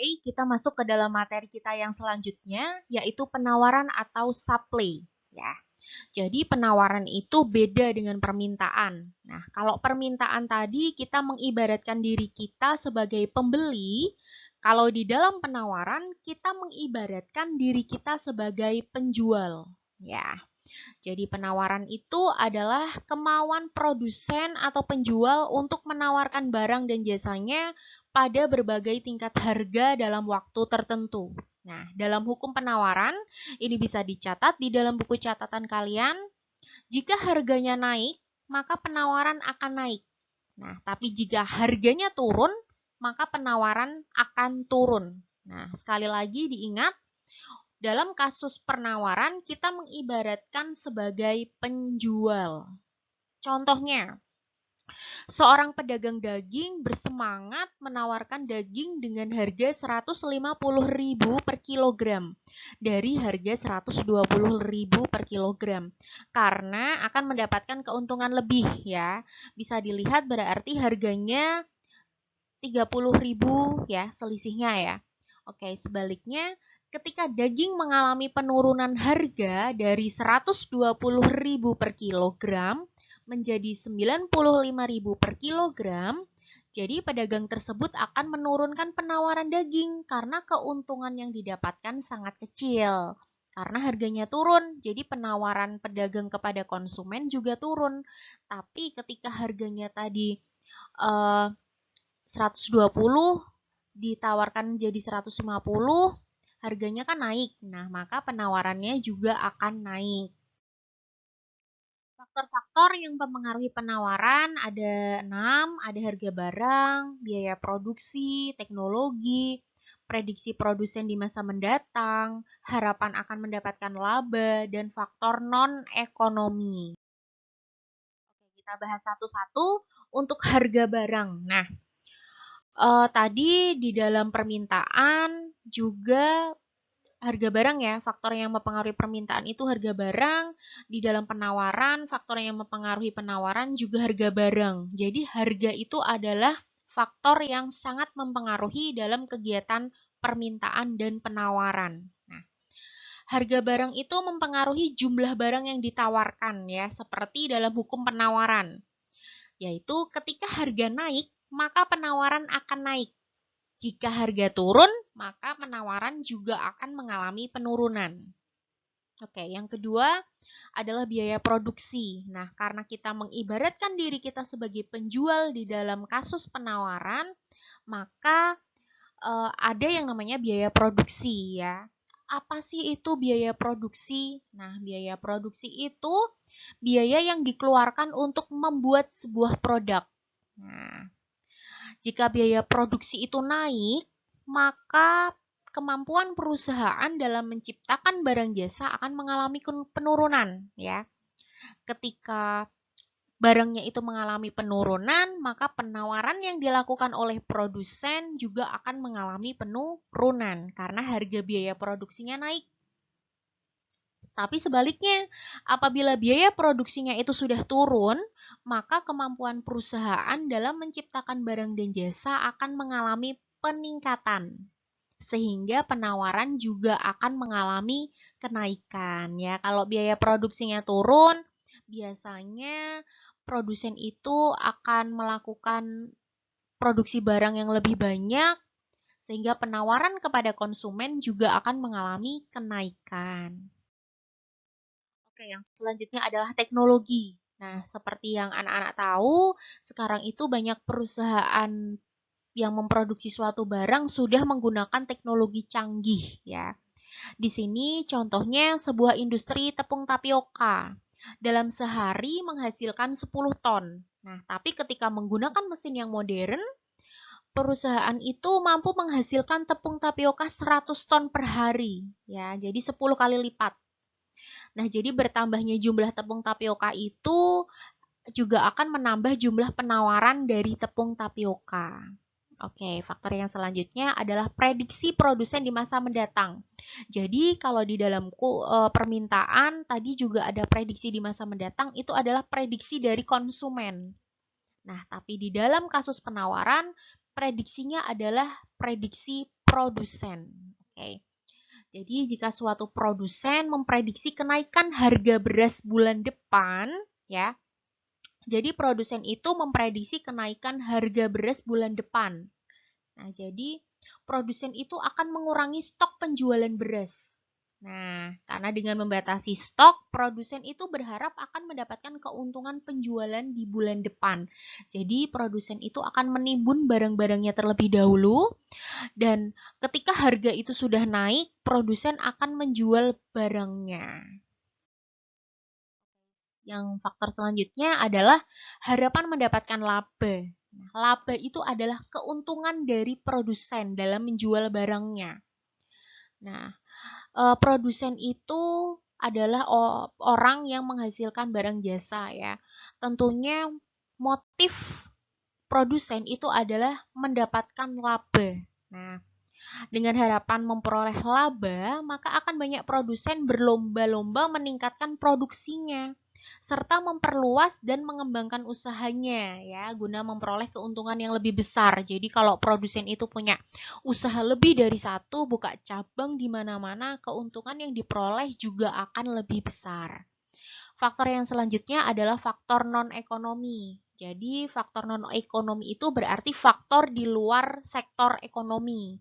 Oke, kita masuk ke dalam materi kita yang selanjutnya, yaitu penawaran atau supply. Ya, jadi penawaran itu beda dengan permintaan. Nah, kalau permintaan tadi kita mengibaratkan diri kita sebagai pembeli, kalau di dalam penawaran kita mengibaratkan diri kita sebagai penjual. Ya, jadi penawaran itu adalah kemauan produsen atau penjual untuk menawarkan barang dan jasanya pada berbagai tingkat harga dalam waktu tertentu. Nah, dalam hukum penawaran, ini bisa dicatat di dalam buku catatan kalian. Jika harganya naik, maka penawaran akan naik. Nah, tapi jika harganya turun, maka penawaran akan turun. Nah, sekali lagi diingat, dalam kasus penawaran, kita mengibaratkan sebagai penjual. Contohnya, seorang pedagang daging bersemangat menawarkan daging dengan harga Rp150.000 per kilogram dari harga Rp120.000 per kilogram karena akan mendapatkan keuntungan lebih ya. Bisa dilihat berarti harganya Rp30.000 ya, selisihnya ya. Oke, sebaliknya ketika daging mengalami penurunan harga dari Rp120.000 per kilogram menjadi Rp95.000 per kilogram, jadi pedagang tersebut akan menurunkan penawaran daging karena keuntungan yang didapatkan sangat kecil. Karena harganya turun, jadi penawaran pedagang kepada konsumen juga turun. Tapi ketika harganya tadi 120 ditawarkan jadi 150, harganya kan naik. Nah, maka penawarannya juga akan naik. Faktor-faktor yang mempengaruhi penawaran ada 6, ada harga barang, biaya produksi, teknologi, prediksi produsen di masa mendatang, harapan akan mendapatkan laba, dan faktor non-ekonomi. Oke, kita bahas satu-satu untuk harga barang. Nah, tadi di dalam permintaan juga harga barang ya, faktor yang mempengaruhi permintaan itu harga barang, di dalam penawaran, faktor yang mempengaruhi penawaran juga harga barang. Jadi harga itu adalah faktor yang sangat mempengaruhi dalam kegiatan permintaan dan penawaran. Nah, harga barang itu mempengaruhi jumlah barang yang ditawarkan ya, seperti dalam hukum penawaran, yaitu ketika harga naik, maka penawaran akan naik. Jika harga turun, maka penawaran juga akan mengalami penurunan. Oke, yang kedua adalah biaya produksi. Nah, karena kita mengibaratkan diri kita sebagai penjual di dalam kasus penawaran, maka ada yang namanya biaya produksi ya. Apa sih itu biaya produksi? Nah, biaya produksi itu biaya yang dikeluarkan untuk membuat sebuah produk. Nah, jika biaya produksi itu naik, maka kemampuan perusahaan dalam menciptakan barang jasa akan mengalami penurunan ya. Ketika barangnya itu mengalami penurunan, maka penawaran yang dilakukan oleh produsen juga akan mengalami penurunan karena harga biaya produksinya naik. Tapi sebaliknya, apabila biaya produksinya itu sudah turun, maka kemampuan perusahaan dalam menciptakan barang dan jasa akan mengalami peningkatan. Sehingga penawaran juga akan mengalami kenaikan ya. Kalau biaya produksinya turun, biasanya produsen itu akan melakukan produksi barang yang lebih banyak sehingga penawaran kepada konsumen juga akan mengalami kenaikan. Oke, yang selanjutnya adalah teknologi. Nah, seperti yang anak-anak tahu, sekarang itu banyak perusahaan yang memproduksi suatu barang sudah menggunakan teknologi canggih ya. Di sini contohnya sebuah industri tepung tapioka. Dalam sehari menghasilkan 10 ton. Nah, tapi ketika menggunakan mesin yang modern, perusahaan itu mampu menghasilkan tepung tapioka 100 ton per hari ya. Jadi 10 kali lipat. Nah, jadi bertambahnya jumlah tepung tapioka itu juga akan menambah jumlah penawaran dari tepung tapioka. Oke, faktor yang selanjutnya adalah prediksi produsen di masa mendatang. Jadi, kalau di dalam permintaan tadi juga ada prediksi di masa mendatang, itu adalah prediksi dari konsumen. Nah, tapi di dalam kasus penawaran, prediksinya adalah prediksi produsen. Oke. Jadi jika suatu produsen memprediksi kenaikan harga beras bulan depan, ya. Jadi produsen itu memprediksi kenaikan harga beras bulan depan. Nah, jadi produsen itu akan mengurangi stok penjualan beras. Nah, karena dengan membatasi stok, produsen itu berharap akan mendapatkan keuntungan penjualan di bulan depan. Jadi, produsen itu akan menimbun barang-barangnya terlebih dahulu, dan ketika harga itu sudah naik, produsen akan menjual barangnya. Yang faktor selanjutnya adalah harapan mendapatkan laba. Nah, laba itu adalah keuntungan dari produsen dalam menjual barangnya. Nah, produsen itu adalah orang yang menghasilkan barang jasa ya. Tentunya motif produsen itu adalah mendapatkan laba. Nah, dengan harapan memperoleh laba, maka akan banyak produsen berlomba-lomba meningkatkan produksinya serta memperluas dan mengembangkan usahanya ya guna memperoleh keuntungan yang lebih besar. Jadi kalau produsen itu punya usaha lebih dari satu, buka cabang di mana-mana, keuntungan yang diperoleh juga akan lebih besar. Faktor yang selanjutnya adalah faktor non-ekonomi. Jadi faktor non-ekonomi itu berarti faktor di luar sektor ekonomi.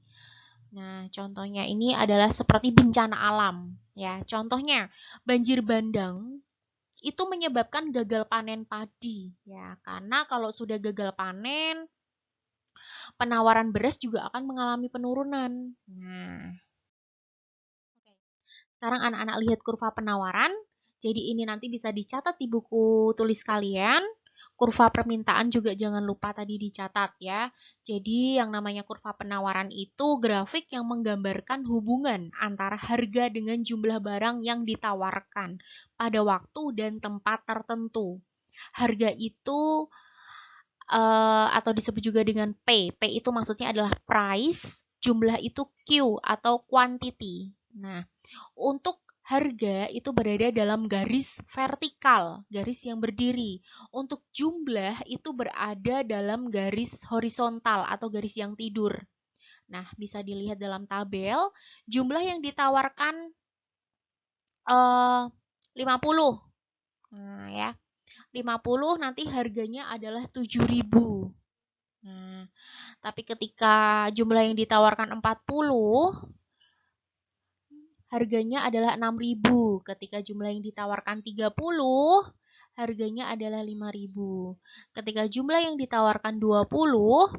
Nah, contohnya ini adalah seperti bencana alam. Ya, contohnya banjir bandang itu menyebabkan gagal panen padi. Ya, karena kalau sudah gagal panen, penawaran beras juga akan mengalami penurunan. Nah, sekarang anak-anak lihat kurva penawaran. Jadi ini nanti bisa dicatat di buku tulis kalian. Kurva permintaan juga jangan lupa tadi dicatat ya. Jadi yang namanya kurva penawaran itu grafik yang menggambarkan hubungan antara harga dengan jumlah barang yang ditawarkan pada waktu dan tempat tertentu. Harga itu atau disebut juga dengan P. P itu maksudnya adalah price, jumlah itu Q atau quantity. Nah, untuk harga itu berada dalam garis vertikal, garis yang berdiri. Untuk jumlah itu berada dalam garis horizontal atau garis yang tidur. Nah, bisa dilihat dalam tabel, jumlah yang ditawarkan 50. Nah, ya. 50 nanti harganya adalah 7.000. Nah, tapi ketika jumlah yang ditawarkan 40, harganya adalah 6.000. Ketika jumlah yang ditawarkan 30, harganya adalah 5.000. Ketika jumlah yang ditawarkan 20,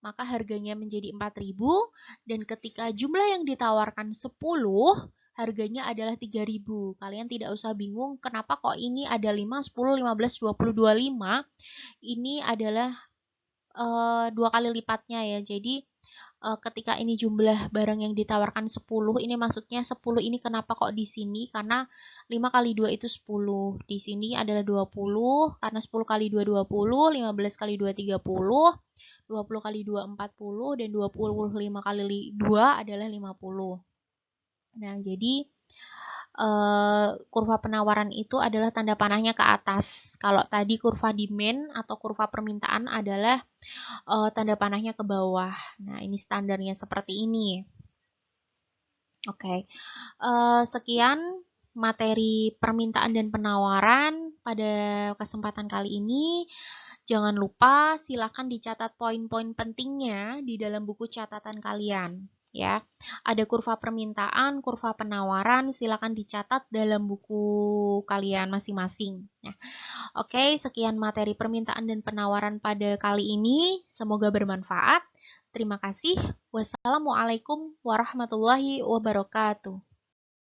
maka harganya menjadi 4.000. Dan ketika jumlah yang ditawarkan 10, harganya adalah 3.000. Kalian tidak usah bingung kenapa kok ini ada 5, 10, 15, 20, 25. Ini adalah 2 kali lipatnya ya. Jadi ketika ini jumlah barang yang ditawarkan 10, ini maksudnya 10 ini kenapa kok di sini? Karena 5 kali 2 itu 10. Di sini adalah 20, karena 10 kali 2 20, 15 kali 2 30, 20 kali 2 40, dan 25 kali 2 adalah 50. Nah, jadi kurva penawaran itu adalah tanda panahnya ke atas. Kalau tadi kurva demand atau kurva permintaan adalah tanda panahnya ke bawah. Nah, ini standarnya seperti ini. Oke, sekian materi permintaan dan penawaran pada kesempatan kali ini. Jangan lupa silakan dicatat poin-poin pentingnya di dalam buku catatan kalian. Ya, ada kurva permintaan, kurva penawaran, silakan dicatat dalam buku kalian masing-masing. Nah, oke, sekian materi permintaan dan penawaran pada kali ini. Semoga bermanfaat. Terima kasih. Wassalamualaikum warahmatullahi wabarakatuh.